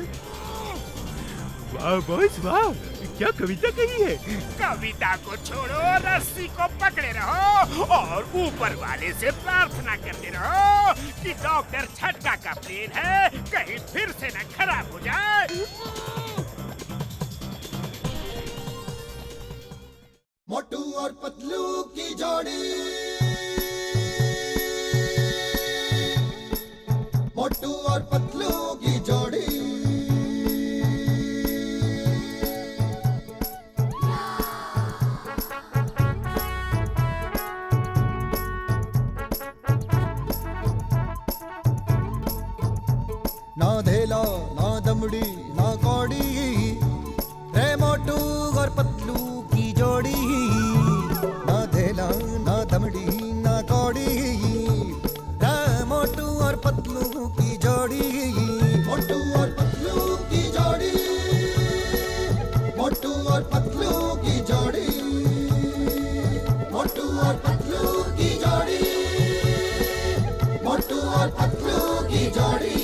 वाह बॉस वाह, क्या कविता कही है। कविता को छोड़ो, रस्सी को पकड़े रहो और ऊपर वाले से प्रार्थना करते रहो कि डॉक्टर झटका का प्लेन है कहीं फिर से न खराब हो जाए। मोटू और पतलू की जोड़ी, मोटू और पतलू की जोड़ी। ना धेला ना दमड़ी ना कौड़ी, रे मोटू और पतलू की जोड़ी। ना धेला ना दमड़ी ना कौड़ी, रे मोटू और पतलू की जोड़ी। मोटू और पतलू की जोड़ी, मोटू और पतलू की जोड़ी, मोटू और पतलू की जोड़ी, मोटू और पतलू की जोड़ी।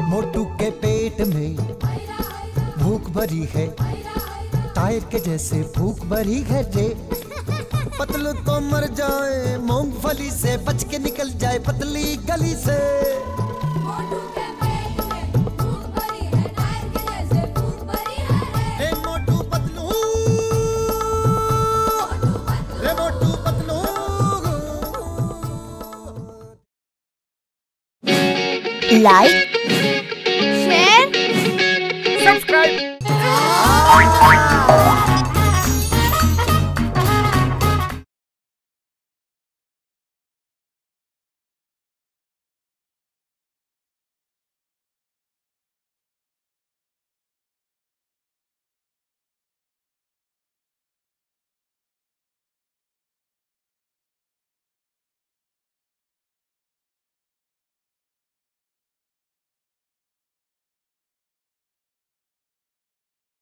मोटू के पेट में भूख भरी है, टायर के जैसे भूख भरी है रे। पतलू तो मर जाए मूंगफली से, बच के निकल जाए पतली गली से। मोटू के पेट में भूख भरी है, टायर के जैसे भूख भरी है रे। मोटू पतलू, रे Motu Patlu. Like, share, subscribe.